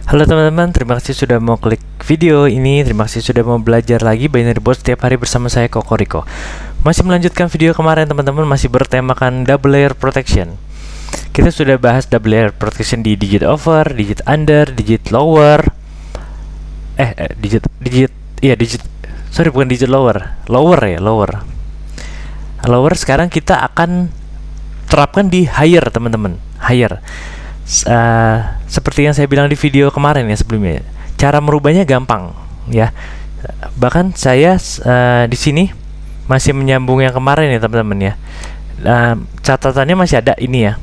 Halo teman-teman, terima kasih sudah mau klik video ini. Terima kasih sudah mau belajar lagi binary board setiap hari bersama saya Kokoriko. Masih melanjutkan video kemarin teman-teman, masih bertemakan double layer protection. Kita sudah bahas double layer protection di digit over, digit under, digit lower. Bukan digit lower. Lower sekarang kita akan terapkan di higher teman-teman. Higher. Seperti yang saya bilang di video kemarin ya sebelumnya, cara merubahnya gampang ya. Bahkan saya di sini masih menyambung yang kemarin ya teman-teman ya. Catatannya masih ada ini ya.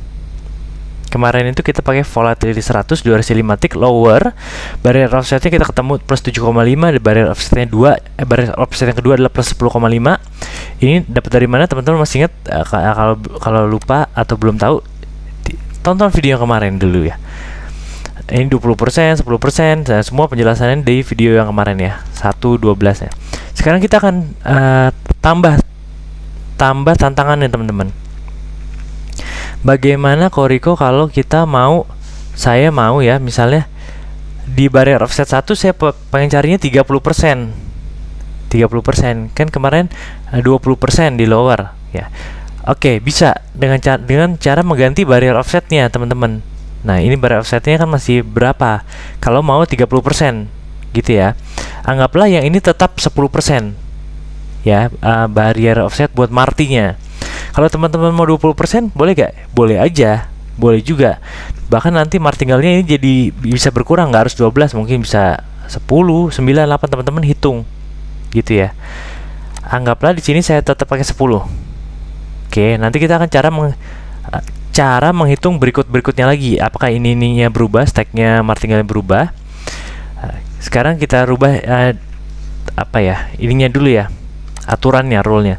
Kemarin itu kita pakai volatility 100, durasi 5 tick, lower, barrier offsetnya kita ketemu plus 7,5, barrier offsetnya 2, barrier offset yang kedua adalah plus 10,5. Ini dapat dari mana teman-teman? Masih ingat? Kalau lupa atau belum tahu, tonton video yang kemarin dulu ya. Ini 20%, 10%, semua penjelasannya di video yang kemarin ya, 1.12 ya. Sekarang kita akan tambah tantangannya teman-teman. Bagaimana Koriko kalau kita saya mau ya, misalnya di barrier offset 1 saya pengen carinya 30%. 30%, kan kemarin 20% di lower ya. Oke, bisa dengan cara mengganti barrier offsetnya teman-teman. Nah, ini barrier offsetnya kan masih berapa? Kalau mau 30% gitu ya. Anggaplah yang ini tetap 10% ya, barrier offset buat martinya. Kalau teman-teman mau 20%, boleh gak? Boleh aja, boleh juga. Bahkan nanti martingale-nya ini jadi bisa berkurang, nggak harus 12, mungkin bisa 10, 9, 8, teman-teman hitung gitu ya. Anggaplah di sini saya tetap pakai 10. Oke, nanti kita akan cara menghitung berikutnya lagi. Apakah ininya berubah, stacknya martingale berubah? Sekarang kita rubah ininya dulu ya, aturannya, rule-nya.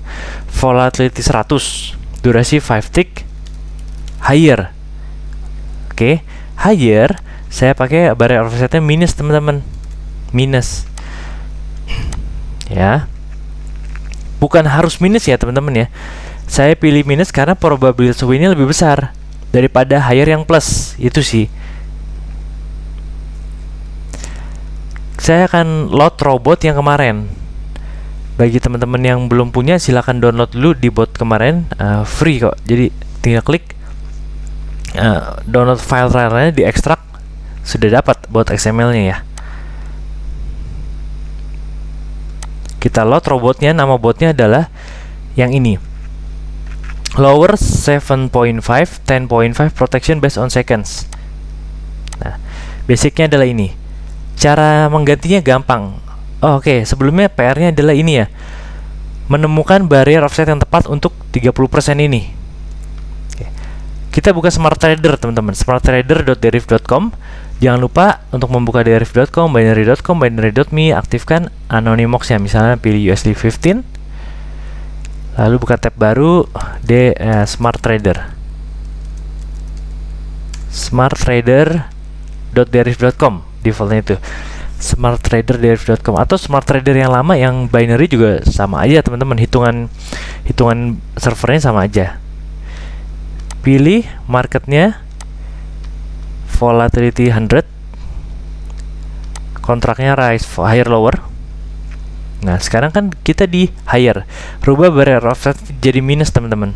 Volatility 100, durasi 5 tick, higher. Oke, higher saya pakai barrier offsetnya minus teman-teman, minus ya. Bukan harus minus ya teman-teman ya. Saya pilih minus karena probabilitas win-nya lebih besar daripada higher yang plus, itu sih. Saya akan load robot yang kemarin. Bagi teman-teman yang belum punya, silahkan download dulu di bot kemarin, free kok. Jadi tinggal klik download file-nya, diekstrak, sudah dapat bot XML-nya ya. Kita load robotnya, nama botnya adalah yang ini, lower 7.5 10.5 protection based on seconds. Nah, basicnya adalah ini. Cara menggantinya gampang. Oke, sebelumnya PR-nya adalah ini ya, menemukan barrier offset yang tepat untuk 30% ini. Oke. Kita buka Smart Trader teman-teman, smarttrader.deriv.com. Jangan lupa untuk membuka deriv.com, binary.com, binary.me, aktifkan Anonymox ya, misalnya pilih USD 15, lalu buka tab baru Smart Trader, smarttrader.deriv.com, defaultnya itu smarttrader.deriv.com, atau smart trader yang lama yang binary juga sama aja teman-teman, hitungan servernya sama aja. Pilih marketnya volatility 100, kontraknya rise, higher, lower. Nah, sekarang kan kita di higher, rubah barrier offset jadi minus teman-teman,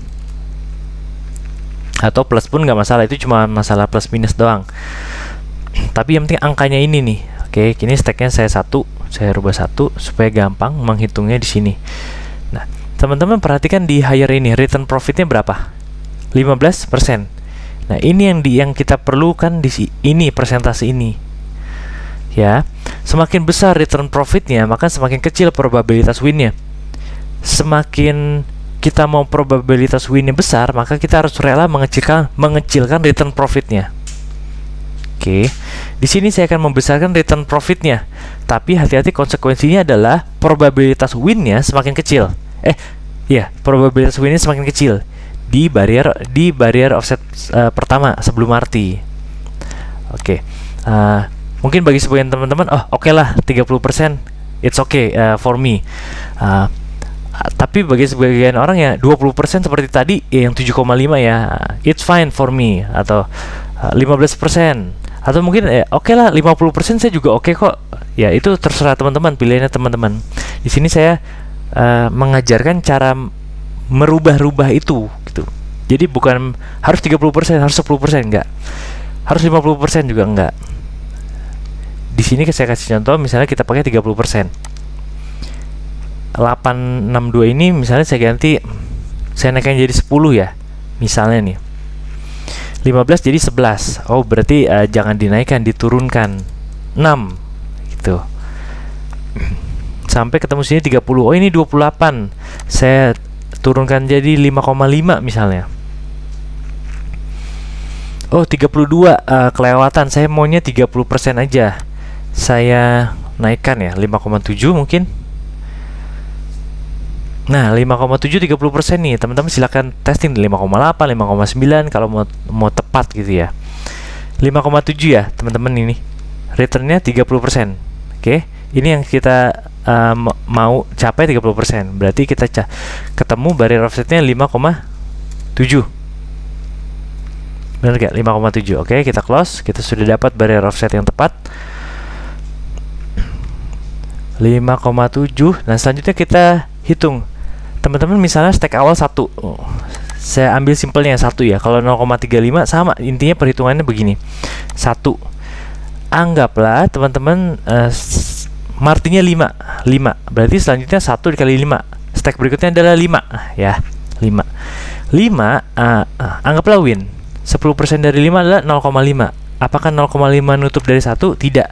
atau plus pun nggak masalah, itu cuma masalah plus minus doang. Tapi yang penting angkanya ini nih. Oke, kini stacknya saya rubah 1 supaya gampang menghitungnya di sini. Nah, teman-teman perhatikan di higher ini return profitnya berapa? 15%. Nah, ini yang kita perlukan di ini, persentase ini. Ya, semakin besar return profitnya, maka semakin kecil probabilitas win-nya. Semakin kita mau probabilitas win-nya besar, maka kita harus rela mengecilkan return profitnya. Oke, di sini saya akan membesarkan return profitnya, tapi hati-hati, konsekuensinya adalah probabilitas win-nya semakin kecil. Probabilitas win-nya semakin kecil di barrier offset pertama sebelum arti. Oke, mungkin bagi sebagian teman-teman, oke lah 30%, it's okay for me. Tapi bagi sebagian orang ya 20% seperti tadi, yang 7,5 ya, it's fine for me, atau 15%. Atau mungkin oke lah 50% saya juga oke kok. Ya itu terserah teman-teman, pilihannya teman-teman. Di sini saya mengajarkan cara merubah-rubah itu gitu. Jadi bukan harus 30%, harus 10%, enggak. Harus 50% juga enggak. Di sini saya kasih contoh, misalnya kita pakai 30%. 862 ini misalnya saya ganti, saya naikkan jadi 10 ya. Misalnya nih. 15 jadi 11. Oh, berarti jangan dinaikkan, diturunkan 6 gitu. Sampai ketemu sini 30. Oh, ini 28. Saya turunkan jadi 5,5 misalnya. Oh, 32 kelewatan. Saya maunya 30% aja. Saya naikkan ya 5,7 mungkin. Nah, 5,7 30% nih. Teman-teman silakan testing 5,8, 5,9 kalau mau tepat gitu ya. 5,7 ya, teman-teman ini. Returnnya 30%. Oke. Ini yang kita mau capai 30%. Berarti kita ketemu barrier offsetnya 5,7. Benar gak? 5,7. Oke, kita close. Kita sudah dapat barrier offset yang tepat. 5,7. Nah, selanjutnya kita hitung. Teman-teman misalnya stack awal 1. Saya ambil simpelnya 1 ya. Kalau 0,35 sama, intinya perhitungannya begini. 1. Anggaplah teman-teman martinya 5. Berarti selanjutnya 1 dikali 5. Stack berikutnya adalah 5 ya. 5. Anggaplah win. 10% dari 5 adalah 0,5. Apakah 0,5 nutup dari 1? Tidak.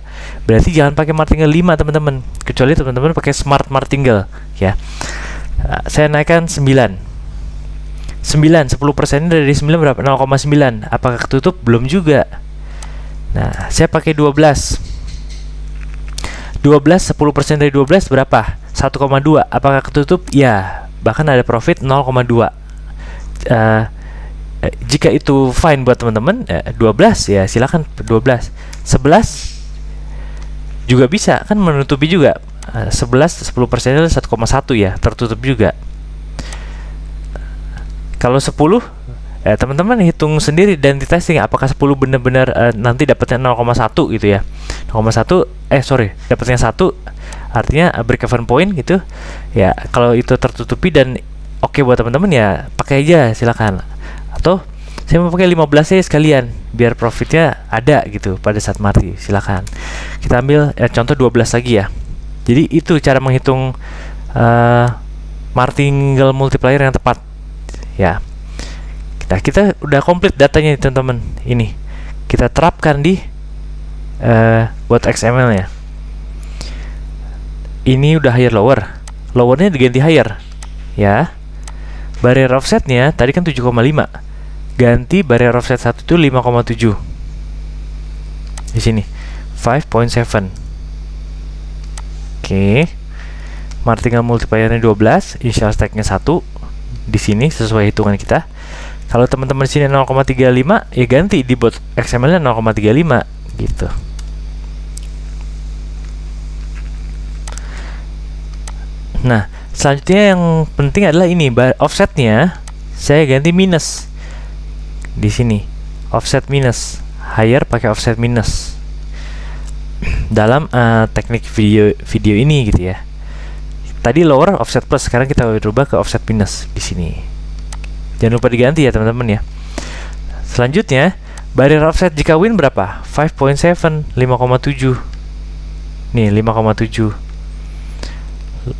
Berarti jangan pakai martingale 5 teman-teman. Kecuali teman-teman pakai smart martingale ya. Saya naikkan 9. 10% dari 9 berapa? 0,9. Apakah ketutup? Belum juga. Nah, saya pakai 12. 10% dari 12 berapa? 1,2. Apakah ketutup? Ya. Bahkan ada profit 0,2. Jika itu fine buat teman-teman, 12 ya silakan 12. 11 juga bisa kan menutupi juga. 11 10% adalah 1,1 ya, tertutup juga. Kalau 10 teman-teman hitung sendiri dan di testing apakah 10 benar-benar nanti dapatnya 0,1 gitu ya. 0,1 dapatnya 1 artinya break even point gitu. Ya, kalau itu tertutupi dan oke buat teman-teman ya pakai aja silakan. Atau saya mau pakai 15 aja sekalian biar profitnya ada gitu pada saat marti, silakan. Kita ambil contoh 12 lagi ya. Jadi itu cara menghitung martingale multiplier yang tepat ya. Kita udah komplit datanya teman-teman. Ini kita terapkan di buat XML nya. Ini udah higher lowernya diganti higher ya. Barrier offsetnya tadi kan 7,5, ganti barrier offset 1 itu 5,7 di sini 5.7. Oke, martingale multipliernya 12, initial stacknya 1 di sini sesuai hitungan kita. Kalau teman-teman di sini 0,35 ya ganti di bot XML nya 0,35 gitu. Nah, selanjutnya yang penting adalah ini offsetnya saya ganti minus di sini, offset minus, higher pakai offset minus dalam teknik video ini gitu ya. Tadi lower offset plus, sekarang kita rubah ke offset minus di sini. Jangan lupa diganti ya teman-teman ya. Selanjutnya barrier offset jika win berapa? 5.7, 5,7. Nih 5,7.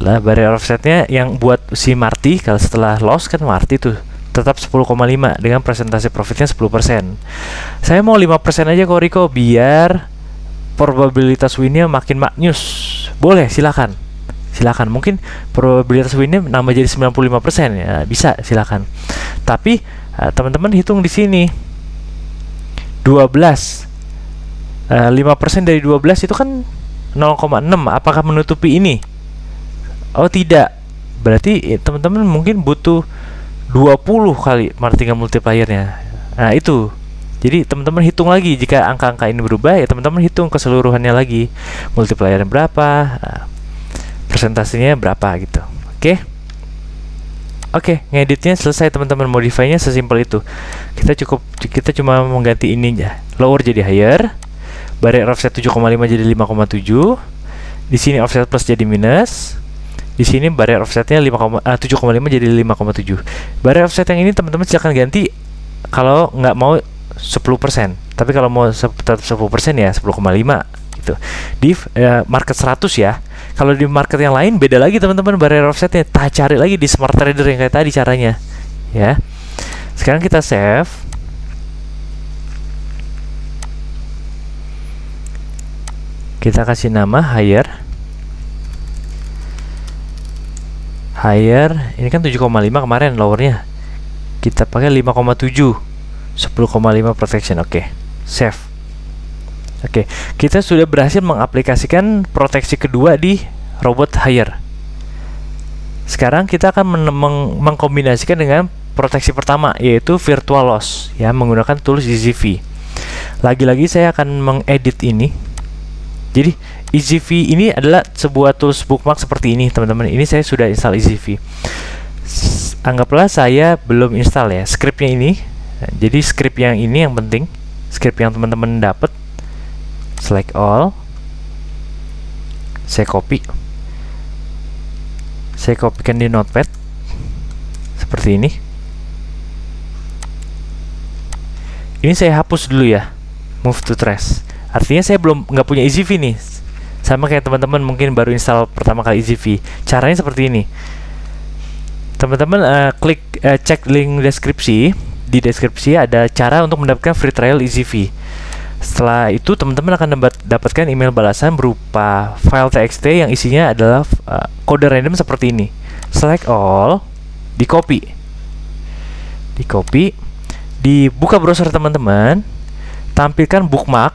Lah barrier offsetnya yang buat si marti kalau setelah loss kan marti tuh tetap 10,5 dengan presentasi profitnya 10%. Saya mau 5% aja kok Riko biar probabilitas winnya makin maknyus. Boleh, silakan. Silakan. Mungkin probabilitas winnya nambah jadi 95% ya, bisa silakan. Tapi teman-teman hitung di sini 12. 5% dari 12 itu kan 0,6. Apakah menutupi ini? Oh, tidak. Berarti teman-teman mungkin butuh 20 kali martingale multipliernya. Nah, itu. Jadi teman-teman hitung lagi jika angka-angka ini berubah ya teman-teman hitung keseluruhannya lagi. Multipliernya berapa? Presentasinya berapa gitu. Oke, ngeditnya selesai teman-teman, modify-nya sesimpel itu. Kita cuma mengganti ini aja. Lower jadi higher, barrier offset 7,5 jadi 5,7. Di sini offset plus jadi minus. Di sini barrier offsetnya 7,5 jadi 5,7. Barrier offset yang ini teman-teman silahkan ganti kalau nggak mau 10%. Tapi kalau mau tetap 10% ya 10,5 gitu. Di market 100 ya. Kalau di market yang lain beda lagi teman-teman barrier offsetnya. Cari lagi di smart trader yang kayak tadi caranya ya. Sekarang kita save. Kita kasih nama higher. Ini kan 7,5 kemarin lowernya. Kita pakai 5,7. 10,5 protection. Oke. Save. Oke, kita sudah berhasil mengaplikasikan proteksi kedua di robot higher. Sekarang kita akan mengkombinasikan dengan proteksi pertama, yaitu virtual loss ya, menggunakan tools EasyV. Lagi-lagi saya akan mengedit ini. Jadi EasyV ini adalah sebuah tools bookmark seperti ini teman-teman. Ini saya sudah install EasyV. Anggaplah saya belum install ya scriptnya ini. Nah, jadi script yang ini yang penting, script yang teman-teman dapat. Select all. Saya kopikan di notepad seperti ini. Ini saya hapus dulu ya, move to trash. Artinya saya nggak punya EasyV nih, sama kayak teman-teman mungkin baru install pertama kali EasyV. Caranya seperti ini, teman-teman cek link deskripsi. Di deskripsi ada cara untuk mendapatkan free trial EasyV. Setelah itu teman-teman akan dapatkan email balasan berupa file txt yang isinya adalah kode random seperti ini. Select all, di copy, dibuka browser teman-teman, tampilkan bookmark.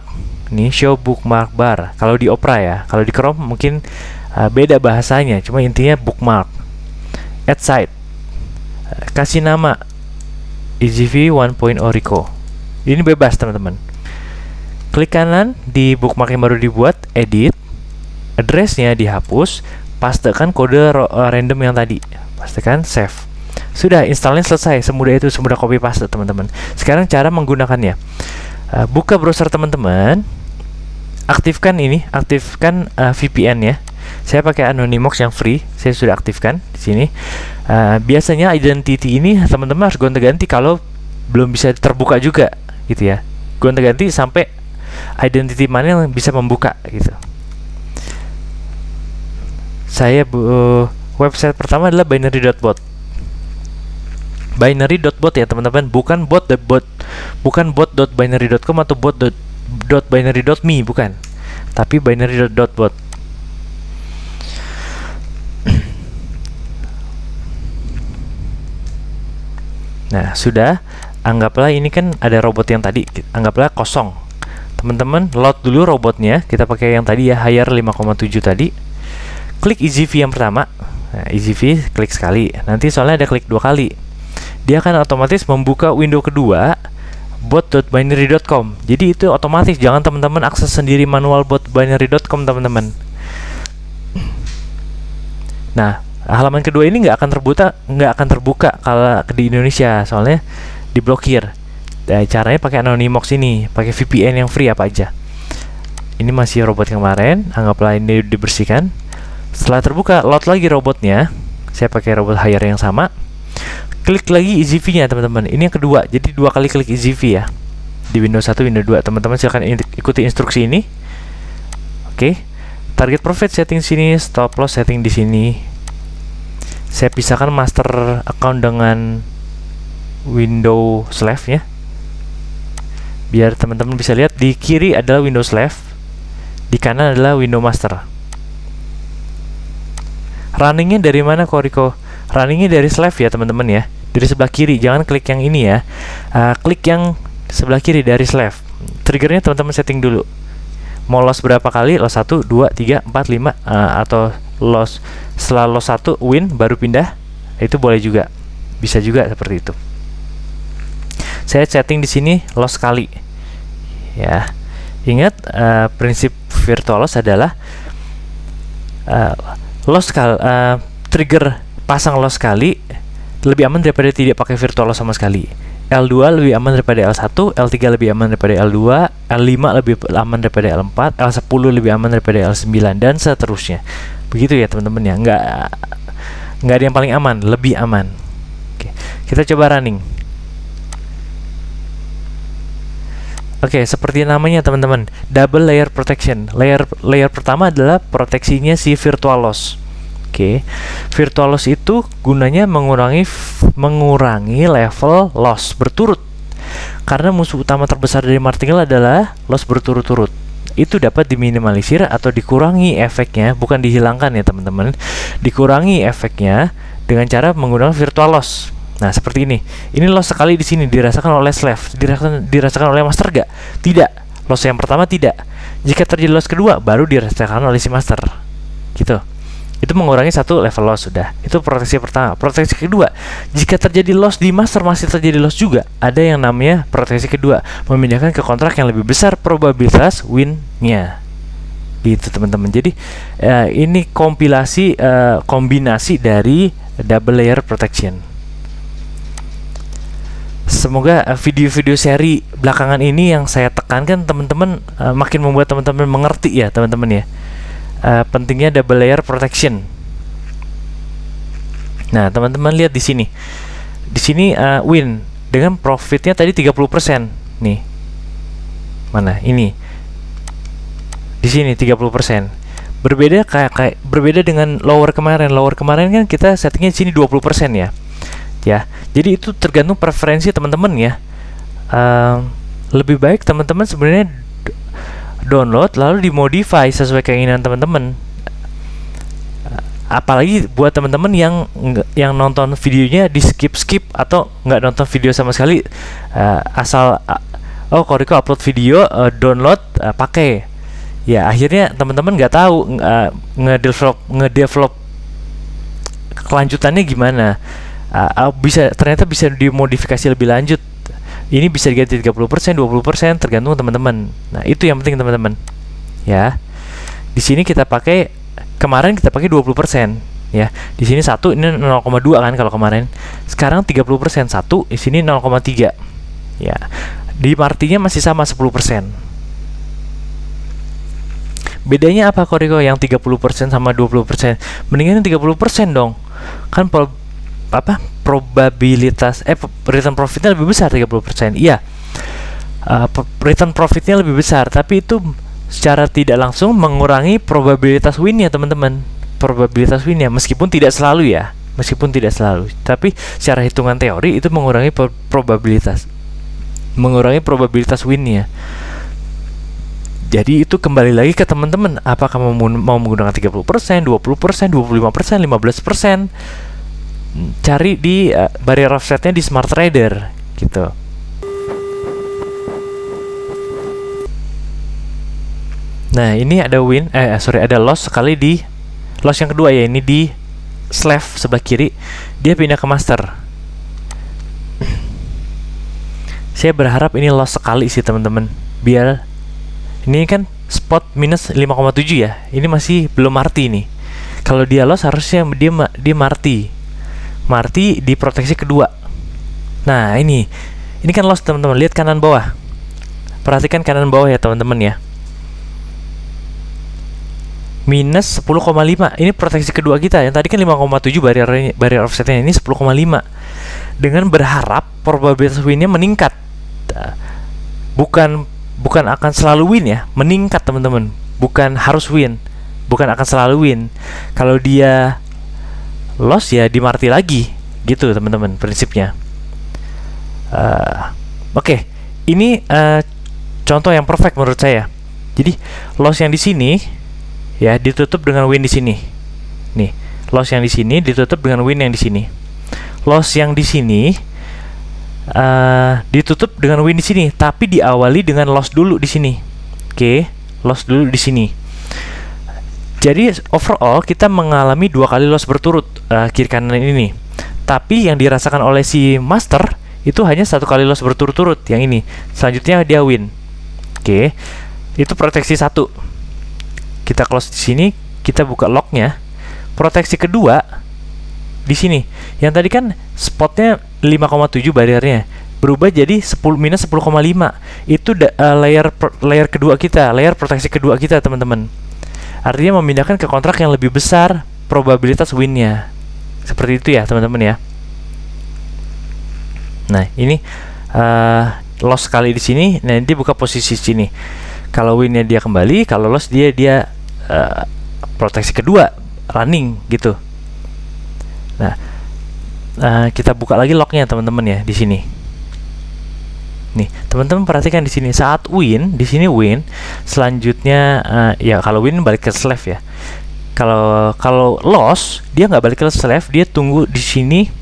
Nih show bookmark bar. Kalau di Opera ya, kalau di Chrome mungkin beda bahasanya, cuma intinya bookmark. Add site, kasih nama EasyV 1.0 Rico. Ini bebas teman-teman. Klik kanan di bookmark yang baru dibuat, edit, addressnya dihapus, pastekan kode random yang tadi, pastekan save. Sudah, installnya selesai. Semudah itu, semudah copy paste teman-teman. Sekarang cara menggunakannya, buka browser teman-teman, aktifkan VPN ya. Saya pakai Anonymous yang free, saya sudah aktifkan di sini. Biasanya identity ini teman-teman harus gonta-ganti kalau belum bisa terbuka juga gitu ya. Gonta-ganti sampai identity mana yang bisa membuka gitu. Saya website pertama adalah binary.bot. Binary.bot ya teman-teman, bukan bot.binary.com atau bot.binary.me, bukan, tapi binary.bot. Nah, sudah. Anggaplah ini kan ada robot yang tadi, anggaplah kosong. Teman-teman load dulu robotnya. Kita pakai yang tadi ya, higher 5,7 tadi. Klik EasyV yang pertama. Nah, EasyV klik sekali. Nanti soalnya ada klik 2 kali. Dia akan otomatis membuka window kedua, bot.binary.com. Jadi itu otomatis, jangan teman-teman akses sendiri manual bot.binary.com teman-teman. Nah, halaman kedua ini nggak akan terbuka kalau di Indonesia, soalnya diblokir. Caranya pakai Anonymous ini, pakai VPN yang free apa aja. Ini masih robot kemarin, anggaplah ini dibersihkan. Setelah terbuka, load lagi robotnya. Saya pakai robot higher yang sama. Klik lagi EasyV-nya teman-teman. Ini yang kedua, jadi 2 kali klik EasyV ya. Di Windows 1, Windows 2. Teman-teman silahkan ikuti instruksi ini. Oke. Target profit setting sini, stop loss setting di sini. Saya pisahkan master account dengan window slave ya, biar teman-teman bisa lihat. Di kiri adalah window slave, di kanan adalah window master. Runningnya dari mana Koriko? Runningnya dari slave ya teman-teman ya, dari sebelah kiri. Jangan klik yang ini ya, klik yang sebelah kiri dari slave. Triggernya teman-teman setting dulu, mau loss berapa kali, loss 1, 2, 3, 4, 5, atau loss setelah loss 1 win baru pindah, itu boleh juga, bisa juga seperti itu. Saya setting di sini loss sekali ya. Ingat, prinsip virtual loss adalah trigger pasang loss sekali lebih aman daripada tidak pakai virtual loss sama sekali. L2 lebih aman daripada L1, L3 lebih aman daripada L2, L5 lebih aman daripada L4, L10 lebih aman daripada L9, dan seterusnya. Begitu ya teman-teman ya, nggak ada yang paling aman, lebih aman. Oke, kita coba running. Oke, seperti namanya teman-teman, double layer protection. Layer pertama adalah proteksinya si virtual loss. Oke, virtual loss itu gunanya mengurangi level loss berturut. Karena musuh utama terbesar dari martingale adalah loss berturut-turut. Itu dapat diminimalisir atau dikurangi efeknya, bukan dihilangkan ya teman-teman. Dikurangi efeknya dengan cara menggunakan virtual loss. Nah, seperti ini. Ini loss sekali di sini dirasakan oleh slave, dirasakan oleh master gak? Tidak. Loss yang pertama tidak. Jika terjadi loss kedua, baru dirasakan oleh si master. Gitu. Itu mengurangi satu level loss sudah. Itu proteksi pertama. Proteksi kedua, jika terjadi loss di master masih terjadi loss juga, ada yang namanya proteksi kedua, memindahkan ke kontrak yang lebih besar probabilitas win-nya. Gitu teman-teman. Jadi ini kompilasi kombinasi dari double layer protection. Semoga video-video seri belakangan ini yang saya tekankan teman-teman makin membuat teman-teman mengerti ya teman-teman ya. Pentingnya double layer protection. Nah, teman-teman lihat di sini. Di sini win dengan profitnya tadi 30%. Nih. Mana? Ini. Di sini 30%. Berbeda berbeda dengan lower kemarin. Lower kemarin kan kita settingnya di sini 20% ya. Ya. Jadi itu tergantung preferensi teman-teman ya. Lebih baik teman-teman sebenarnya download lalu dimodify sesuai keinginan teman-teman. Apalagi buat teman-teman yang nonton videonya di skip atau nggak nonton video sama sekali, asal Koriko upload video, download, pakai. Ya akhirnya teman-teman nggak tahu ngedevelop kelanjutannya gimana. Ternyata bisa dimodifikasi lebih lanjut. Ini bisa diganti 30%, 20%, tergantung teman-teman. Nah, itu yang penting teman-teman. Ya. Di sini kita pakai, kemarin kita pakai 20%, ya. Di sini 1, ini 0,2 kan kalau kemarin. Sekarang 30%, 1, di sini 0,3. Ya. Di martinya masih sama 10%. Bedanya apa Koriko yang 30% sama 20%? Mendingan 30% dong. Kan probabilitas return profitnya lebih besar 30%. Iya. Return profitnya lebih besar, tapi itu secara tidak langsung mengurangi probabilitas win-nya, teman-teman. Probabilitas win-nya meskipun tidak selalu ya. Meskipun tidak selalu, tapi secara hitungan teori itu mengurangi probabilitas. Mengurangi probabilitas win-nya. Jadi itu kembali lagi ke teman-teman, apakah mau menggunakan 30%, 20%, 25%, 15%. Cari di barrier offsetnya di Smart Trader gitu. Nah, ini ada win, ada loss sekali di loss yang kedua ya, ini di slave sebelah kiri. Dia pindah ke master. Saya berharap ini loss sekali sih teman-teman. Biar ini kan spot minus 5,7 ya. Ini masih belum marti nih. Kalau dia loss harusnya dia marti. Marti di proteksi kedua. Nah, ini kan loss teman-teman. Lihat kanan bawah. Perhatikan kanan bawah ya teman-teman ya. Minus 10,5. Ini proteksi kedua kita. Yang tadi kan 5,7 barrier offsetnya, ini 10,5. Dengan berharap probabilitas win-nya meningkat. Bukan akan selalu win ya, meningkat teman-teman. Bukan harus win. Bukan akan selalu win. Kalau dia loss ya dimarti lagi gitu teman-teman prinsipnya. Oke. Ini contoh yang perfect menurut saya. Jadi loss yang di sini ya ditutup dengan win di sini. Nih, loss yang di sini ditutup dengan win yang di sini. Loss yang di sini ditutup dengan win di sini, tapi diawali dengan loss dulu di sini. Oke, loss dulu di sini. Jadi overall kita mengalami 2 kali loss berturut kiri kanan ini. Tapi yang dirasakan oleh si master itu hanya 1 kali loss berturut-turut yang ini. Selanjutnya dia win. Oke. Itu proteksi 1. Kita close di sini, kita buka locknya. Proteksi kedua di sini. Yang tadi kan spotnya 5,7 bariernya. berubah jadi minus 10,5. Itu layer kedua kita, layer proteksi kedua kita, teman-teman. Artinya memindahkan ke kontrak yang lebih besar probabilitas win-nya. Seperti itu ya, teman-teman ya. Nah, ini loss kali di sini. Nah, dia buka posisi sini. Kalau win-nya dia kembali, kalau loss dia proteksi kedua running gitu. Nah, kita buka lagi lognya, teman-teman ya, di sini. Nih, teman-teman perhatikan di sini saat win, di sini win, selanjutnya ya kalau win balik ke slave ya. Kalau loss dia nggak balik ke slave, dia tunggu di sini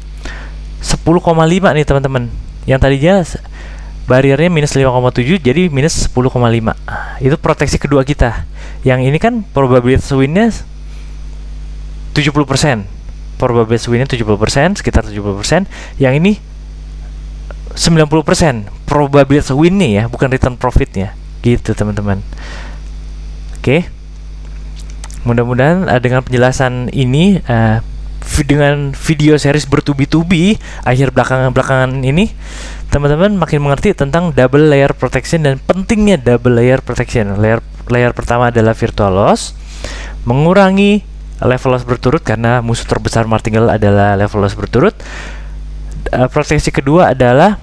10,5 nih, teman-teman. Yang tadinya bariernya minus 5,7 jadi minus 10,5. Itu proteksi kedua kita. Yang ini kan probabilitas win-nya 70%. Probabilitas win-nya 70%, sekitar 70%. Yang ini 90% probabilitas win-nya ya, bukan return profit-nya. Gitu, teman-teman. Oke. Mudah-mudahan dengan penjelasan ini dengan video series bertubi-tubi akhir belakangan ini, teman-teman makin mengerti tentang double layer protection dan pentingnya double layer protection. Layer pertama adalah virtual loss, mengurangi level loss berturut karena musuh terbesar martingale adalah level loss berturut. Proteksi kedua adalah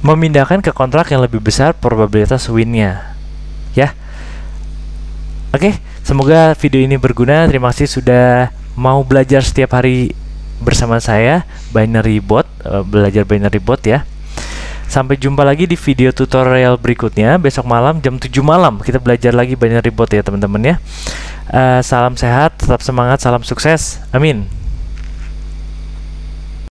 memindahkan ke kontrak yang lebih besar probabilitas win-nya. Ya. Oke, semoga video ini berguna. Terima kasih sudah mau belajar setiap hari bersama saya binary bot, belajar binary bot ya. Sampai jumpa lagi di video tutorial berikutnya besok malam jam 7 malam. Kita belajar lagi binary bot ya, teman-teman ya. Salam sehat, tetap semangat, salam sukses. Amin.